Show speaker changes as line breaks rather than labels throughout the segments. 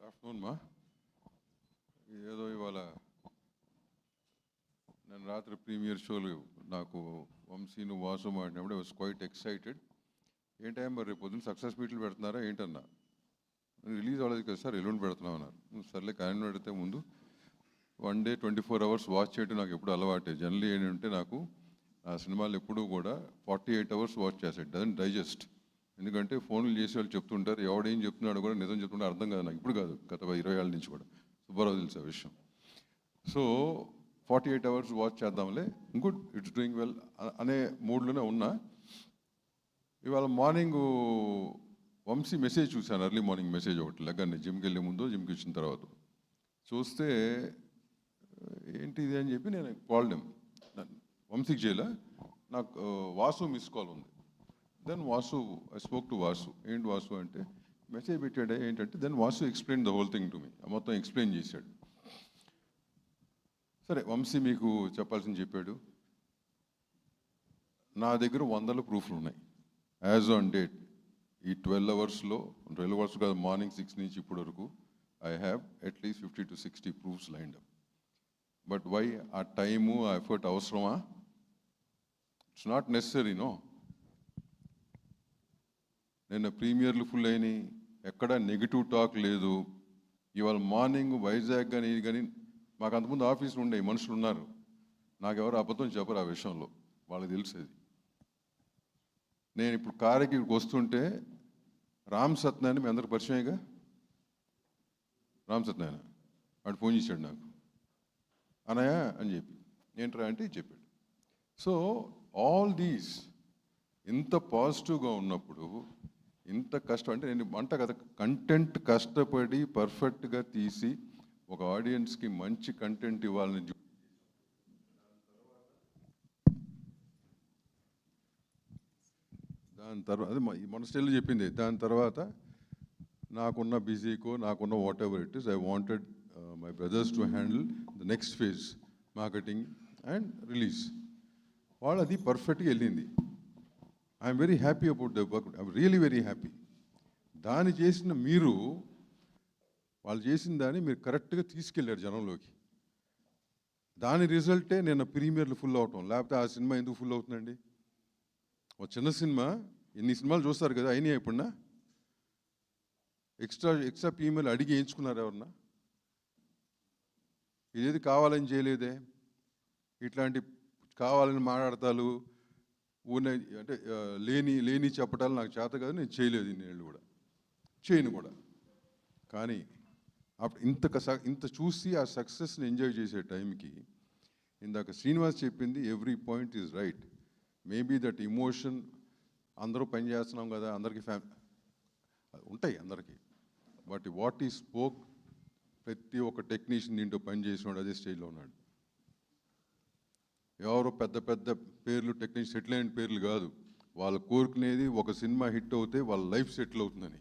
Afternoon మా ఏదో ఇవాళ నేను రాత్రి ప్రీమియర్ షోలు నాకు వంశీను వాసు మాడినప్పుడు ఐ వాస్ క్వైట్ ఎక్సైటెడ్. ఏంటైనా మరి రేపు పొద్దున్న సక్సెస్ మీట్లు పెడుతున్నారా ఏంటన్నా, రిలీజ్ అవ్వలేదు కదా సార్, ఎల్లుండి పెడుతున్నాం అన్నారు. సర్లే కానీ పెడితే ముందు 1 day 24 hours వాచ్ చేయడం నాకు ఎప్పుడు అలవాటే. జనరల్లీ ఏంటంటే నాకు ఆ సినిమాలు ఎప్పుడూ కూడా 48 hours వాచ్ చేస్తాడు, డజంట్ డైజెస్ట్. ఎందుకంటే ఫోన్లు చేసి వాళ్ళు చెప్తుంటారు, ఎవడేం చెప్తున్నాడు కూడా నిజం చెప్తుంటే అర్థం కాదు నాకు. ఇప్పుడు కాదు, గత 20 ఏళ్ళ నుంచి కూడా సుబ్బారావు తెలుసు ఆ విషయం. సో 48 hours వాచ్ చేద్దాంలే, గుడ్, ఇట్స్ డూయింగ్ వెల్ అనే మూడ్లోనే ఉన్నా. ఇవాళ మార్నింగ్ వంశీ మెసేజ్ చూశాను, ఎర్లీ మార్నింగ్ మెసేజ్ ఒకటి లెగ్గని జిమ్కి వెళ్ళే ముందు జిమ్కి వచ్చిన తర్వాత చూస్తే ఏంటి ఇది అని చెప్పి నేను కాల్డ్ వంశీకి చేయలే, నాకు వాసు మిస్ కాల్ ఉంది. Then Vasu, I spoke to Vasu. ఏంటి వాసు అంటే మెసేజ్ పెట్టాడే ఏంటంటే, then Vasu explain the whole thing to me, మొత్తం ఎక్స్ప్లెయిన్ చేశాడు. సరే వంశీ మీకు చెప్పాల్సింది చెప్పాడు. నా దగ్గర 100 ప్రూఫ్లు ఉన్నాయి యాజ్ ఆన్ డేట్. ఈ 12 hours-లో 12 hours కాదు, మార్నింగ్ 6 నుంచి ఇప్పటి వరకు I have at least 50 to 60 proofs lined up. But why ఆ టైము ఆ ఎఫర్ట్ అవసరమా? It's not necessary, no. నిన్న ప్రీమియర్లు ఫుల్ అయినాయి, ఎక్కడ నెగిటివ్ టాక్ లేదు. ఇవాళ మార్నింగ్ వైజాగ్ కానీ ఇది కానీ మాకు అంతకుముందు ఆఫీసులు ఉండే మనుషులు ఉన్నారు, నాకెవరు అబద్ధం చెప్పరు ఆ విషయంలో, వాళ్ళకి తెలిసేది. నేను ఇప్పుడు కారుకి ఇక్కడికి వస్తుంటే రామ్ సత్యనారాయణ మీ అందరికి పరిచయంగా, రామ్ సత్యనారాయణ వాడు ఫోన్ చేశాడు నాకు, అనయ్య అని చెప్పి, ఏంట్రా అంటే చెప్పాడు. సో ఆల్ దీస్ ఇంత పాజిటివ్గా ఉన్నప్పుడు ఇంత కష్టం అంటే నేను అంట కదా, కంటెంట్ కష్టపడి పర్ఫెక్ట్గా తీసి ఒక ఆడియన్స్కి మంచి కంటెంట్ ఇవ్వాలని దాని తర్వాత అది మన స్టిల్ చెప్పింది. దాని తర్వాత నాకున్న బిజీకో నాకున్న what ever it is, I wanted my brothers to handle the next phase, marketing and release. వాళ్ళు అది పర్ఫెక్ట్గా వెళ్ళింది. I'm very happy about the work, I'm really very happy. దాన్ని చేసిన మీరు, వాళ్ళు చేసిన దాన్ని మీరు కరెక్ట్గా తీసుకెళ్ళారు జనంలోకి. దాని రిజల్టే నిన్న ప్రీమియర్లు ఫుల్ అవటం, లేకపోతే ఆ సినిమా ఎందుకు ఫుల్ అవుతుందండి? ఒక చిన్న సినిమా ఎన్ని సినిమాలు చూస్తారు కదా, అయినా ఎప్పుడన్నా ఎక్స్ట్రా ప్రీమియర్లు అడిగి వేయించుకున్నారు ఎవరన్నా? ఇదేది కావాలని చేయలేదే. ఇట్లాంటి కావాలని మాట్లాడతాలు ఊనే అంటే లేని చెప్పటాలు నాకు చేత కాదు, నేను చేయలేదు ఇన్నేళ్ళు కూడా, చేయను కూడా. కానీ అప్పుడు ఇంత చూసి ఆ సక్సెస్ని ఎంజాయ్ చేసే టైంకి ఇందాక శ్రీనివాస్ చెప్పింది every point is right. Maybe that emotion, అందరూ పని చేస్తున్నాం కదా, అందరికీ ఉంటాయి అందరికీ. బట్ వాట్ ఈ స్పోక్, ప్రతి ఒక్క టెక్నీషియన్ దీంట్లో పని చేసినాడు అదే స్టేజ్లో ఉన్నాడు. ఎవరో పెద్ద పెద్ద పేర్లు టెక్నీషియన్ సెటిల్ అయిన పేర్లు కాదు, వాళ్ళు కోరుకునేది ఒక సినిమా హిట్ అవుతే వాళ్ళ లైఫ్ సెటిల్ అవుతుందని.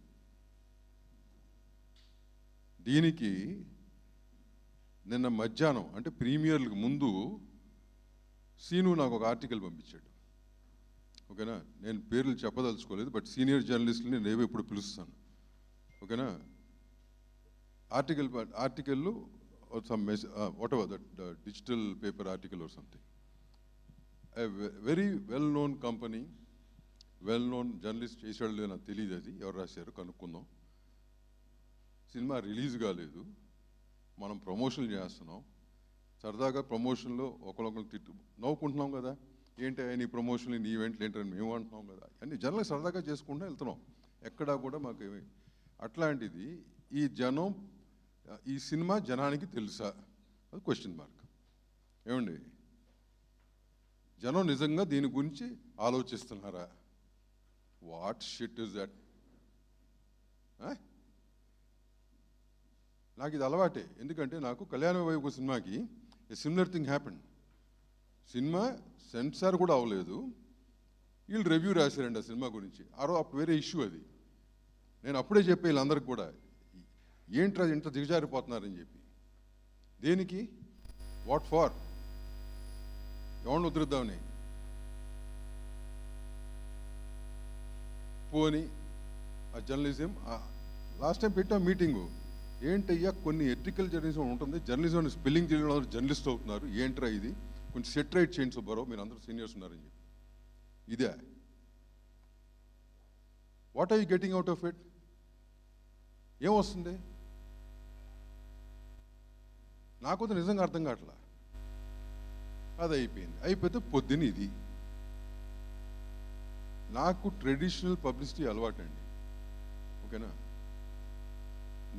దీనికి నిన్న మధ్యాహ్నం అంటే ప్రీమియర్లకు ముందు సీను నాకు ఒక ఆర్టికల్ పంపించాడు. ఓకేనా, నేను పేర్లు చెప్పదలుచుకోలేదు, బట్ సీనియర్ జర్నలిస్టుని నేను ఎప్పుడు పిలుస్తాను. ఓకేనా, article some what ever that digital paper article or something, a very well-known company, well-known journalist చేసాడు, నాకు తెలియదు అది ఎవరు రాశారు, కనుక్కుందాం. సినిమా రిలీజ్ కాలేదు, మనం ప్రమోషన్లు చేస్తున్నాం, సరదాగా ప్రమోషన్లో ఒకరికొకరు నవ్వుకుంటున్నాం కదా, ఏంటి నీ ప్రమోషన్లు నీ ఈవెంట్లు ఏంటని మేము అంటున్నాం కదా, అన్ని జనాలకు సరదాగా చేసుకుంటూ వెళ్తున్నాం, ఎక్కడా కూడా మాకు ఏమి. అట్లాంటిది ఈ జనం, ఈ సినిమా జనానికి తెలుసా, అది క్వశ్చన్ మార్క్. ఏమండి, జనం నిజంగా దీని గురించి ఆలోచిస్తున్నారా? What shit is that? నాకు ఇది అలవాటే, ఎందుకంటే నాకు కళ్యాణ వైపు సినిమాకి a similar thing happened. Cinema censor కూడా అవ్వలేదు, వీళ్ళు రివ్యూ రాశారండి ఆ సినిమా గురించి. అప్పుడు వేరే ఇష్యూ అది. నేను అప్పుడే చెప్పే వీళ్ళందరికీ కూడా, ఏంట్రా ఇంత దిగజారిపోతున్నారని చెప్పి. దేనికి? What for? ఎవరిని ఉద్ధరిద్దామని? పోని ఆ జర్నలిజం లాస్ట్ టైం పెట్టాం మీటింగు, ఏంటయ్యా కొన్ని ఎథికల్ జర్నలిజం ఉంటుంది, జర్నలిజం స్పెల్లింగ్ తెలియని జర్నలిస్ట్ అవుతున్నారు, ఏంట్రా ఇది, కొంచెం సెట్ రైట్ చేయండి సుబ్బారావు, మీరు అందరూ సీనియర్స్ ఉన్నారని చెప్పి. ఇదే what are you getting out of it? ఏమొస్తుంది? నాకు నిజంగా అర్థం కావట్లా. అది అయిపోయింది. అయిపోతే పొద్దున్న ఇది. నాకు ట్రెడిషనల్ పబ్లిసిటీ అలవాటండి, ఓకేనా?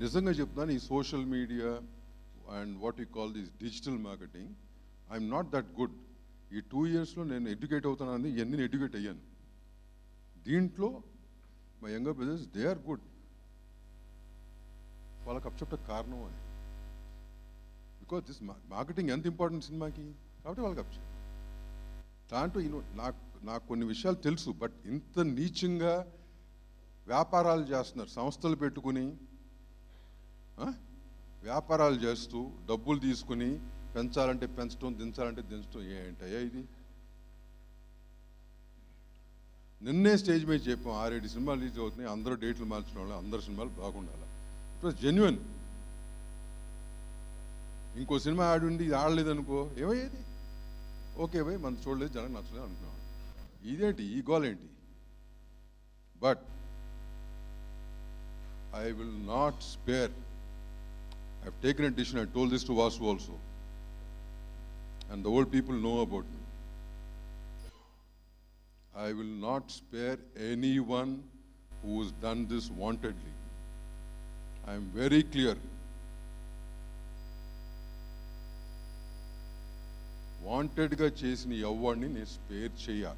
నిజంగా చెప్తున్నాను, ఈ social media and what you call this digital marketing, I'm not that good. ఈ 2 yearsలో నేను ఎడ్యుకేట్ అవుతున్నాను, ఇవన్నీ ఎడ్యుకేట్ అయ్యాను. దీంట్లో మా younger brothers they are good. వాళ్ళకి అప్చెప్ట కారణం అని, బికాజ్ దిస్ మార్కెటింగ్ ఎంత ఇంపార్టెంట్ సినిమాకి, కాబట్టి వాళ్ళకి అప్చెప్. దాంట్లో నాకు కొన్ని విషయాలు తెలుసు, బట్ ఇంత నీచంగా వ్యాపారాలు చేస్తున్నారు, సంస్థలు పెట్టుకుని వ్యాపారాలు చేస్తూ డబ్బులు తీసుకుని పెంచాలంటే పెంచడం, దించాలంటే దించడం. ఏంటయ్యా ఇది? నిన్నే స్టేజ్ మీద చెప్పాం, 6-7 సినిమాలు రిలీజ్ అవుతున్నాయి, అందరూ డేట్లు మార్చడం వల్ల అందరు సినిమాలు బాగుండాలి. It was genuine. ఇంకో సినిమా ఆడుండి ఇది ఆడలేదనుకో ఏమయ్యేది? ఓకే భయ్, మనం చూడలేదు, జనం నచ్చలేదు అనుకున్నాం. ఇదేంటి ఈ గోల్ ఏంటి? But I will not spare. I've taken a decision. I told this to Vasu also, and the old people know about me. I will not spare anyone who has done this wantedly. I am very clear. Wanted ga chesini evvarni ne spare cheya.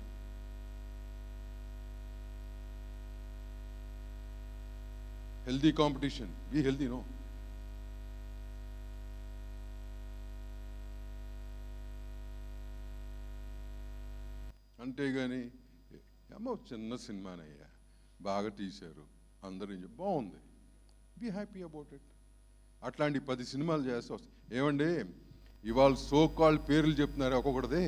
Healthy competition. Be healthy, no? అంతేగాని ఏమో చిన్న సినిమానయ్యా, బాగా తీశారు, అందరూ బాగుంది, be happy about it. అట్లాంటి 10 సినిమాలు చేస్తే వస్తాయి. ఏమండి ఇవాళ సో కాల్డ్ పేర్లు చెప్తున్నారు ఒక్కొక్కటిదే,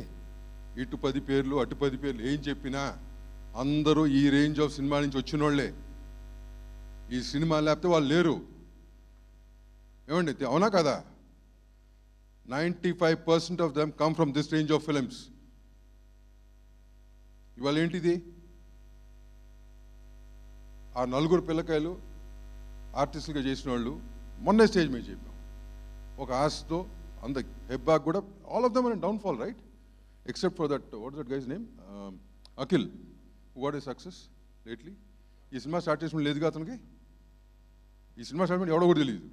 ఇటు 10 పేర్లు అటు 10 పేర్లు, ఏం చెప్పినా అందరూ ఈ రేంజ్ ఆఫ్ సినిమా నుంచి వచ్చిన వాళ్ళే. ఈ సినిమా లేకపోతే వాళ్ళు లేరు. ఏమండి అవునా కదా? 95% of them come from this range of films. ఇవాళ ఏంటిది? ఆ 4 పిల్లకాయలు ఆర్టిస్టులుగా చేసిన వాళ్ళు మొన్నే స్టేజ్ మీద చెప్పాం, ఒక ఆశతో అంత హెబ్బాక్ కూడా all of them are downfall, right? Except for that what is that guy's name, Akhil, what is success lately. ఈ సినిమా స్టార్ట్ చేసిన లేదుగా అతనికి. ఈ సినిమా స్టార్ట్ ఎవడో కూడా తెలియదు.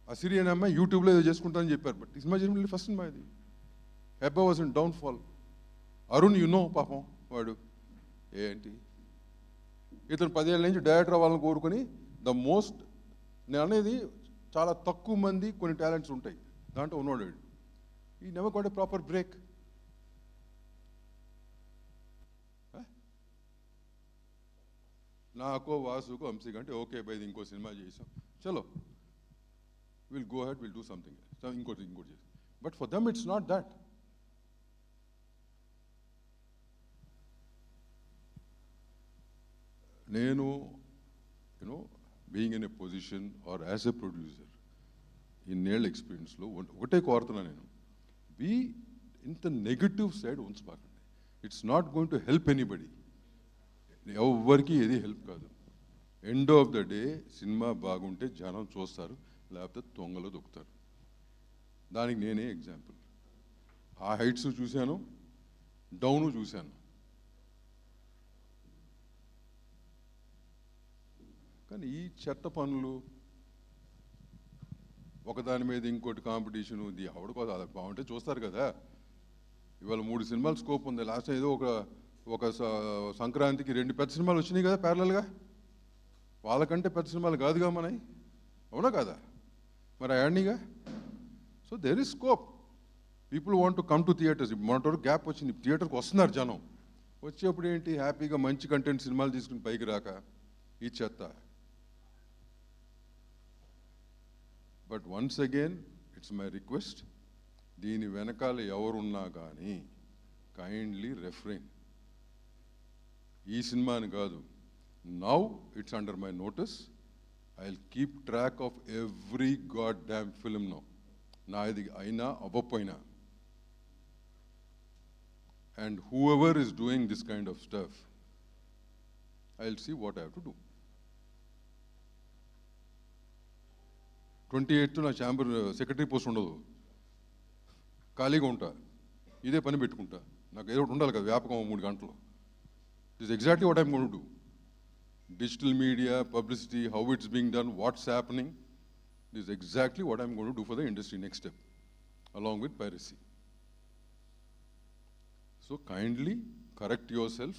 ఆ సిరియన్ అమ్మాయి యూట్యూబ్లో ఏదో చేసుకుంటానని చెప్పారు, బట్ ఈ సినిమా చేసిన ఫస్ట్ సినిమా ఇది. Hebah was in downfall. Arun పాపం వాడు ఏంటి, ఇతను 10 ఏళ్ళ నుంచి డైరెక్టర్ అవ్వాలని కోరుకొని నేను అనేది చాలా తక్కువ మంది కొన్ని టాలెంట్స్ ఉంటాయి, దాంట్లో ఉన్నవాడు. ఈ never got a proper break. నాకో వాసుకో వంశీ కంటే ఓకే బై ఇంకో సినిమా చేసాం, చలో will go ahead, will do something, ఇంకోటి చేసాం. But for them it's not that. నేను being in a position or as a producer, ఇన్నేళ్ళ ఎక్స్పీరియన్స్లో ఒకటే కోరుతున్నా నేను, ఇంత నెగటివ్ సైడ్ ఉంచబాకండి. It's not going to help anybody. ఎవరికి ఏది హెల్ప్ కాదు. End of the day cinema బాగుంటే జనం చూస్తారు, లేకపోతే తొంగలో దొక్కుతారు. దానికి నేనే ఎగ్జాంపుల్. ఆ హైట్స్ చూశాను, డౌను చూశాను. కానీ ఈ చెత్త పనులు, ఒకదాని మీద ఇంకోటి కాంపిటీషను, ఇది ఎవడికోసం అది బాగుంటే చూస్తారు కదా. ఇవాళ 3 సినిమాలు స్కోప్ ఉంది. లాస్ట్ ఏదో ఒక సంక్రాంతికి 2 పెద్ద సినిమాలు వచ్చినాయి కదా ప్యారలల్గా. వాళ్ళకంటే పెద్ద సినిమాలు కాదుగా మనవి, అవునా కదా? మరి అయాడ్నీగా. So there is scope. People want to come to theatres. మొన్నటి గ్యాప్ వచ్చింది, థియేటర్కి వస్తున్నారు జనం. వచ్చేప్పుడు ఏంటి, హ్యాపీగా మంచి కంటెంట్ సినిమాలు తీసుకుని పైకి రాక ఈ చెత్త. But once again it's my request, దీని వెనకాల ఎవరున్నా కానీ కైండ్లీ రెఫ్రెయిన్. ఈ సినిమాని కాదు, now it's under my notice. I'll keep track of every goddamn film now. నాది అయినా అవ్వకపోయినా. And whoever is doing this kind of stuff, I'll see what I have to do. 28th నా ఛాంబర్ సెక్రటరీ పోస్ట్ ఉండదు, ఖాళీగా ఉంటా, ఇదే పని పెట్టుకుంటా. నాకు ఏదో ఒకటి ఉండాలి కదా, వ్యాపకం 3 గంటలు. This exactly what I'm going to do. Digital media, publicity, how it's being done, what's happening. This is exactly what I'm going to do for the industry next step, along with piracy. So kindly correct yourself,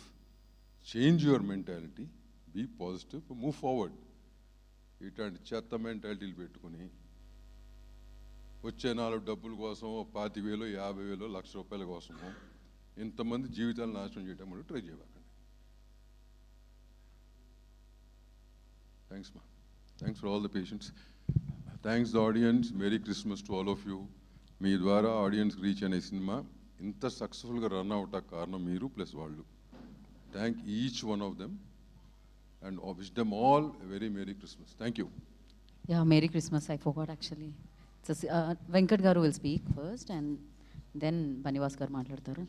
change your mentality, be positive, move forward. ఇట్లాంటి చెత్త మెంటాలిటీలు పెట్టుకుని వచ్చే 4 డబ్బుల కోసం 25,000, 50,000, ₹1,00,000 కోసము ఇంతమంది జీవితాలు నాశనం చేయడం మనం ట్రై చేయకండి. Thanks, ma. Thanks for all the patience. Thanks the audience. Merry Christmas to all of you. మీ ద్వారా ఆడియన్స్ రీచ్ అనే సినిమా ఇంత సక్సెస్ఫుల్గా రన్ అవుట్ ఆ కారణం మీరు ప్లస్ వాళ్ళు. Thank each one of them and wish them all very merry Christmas. Thank you.
Yeah, Merry Christmas. I forgot actually. Venkat garu will speak first and then Banivas garu మాట్లాడతారు.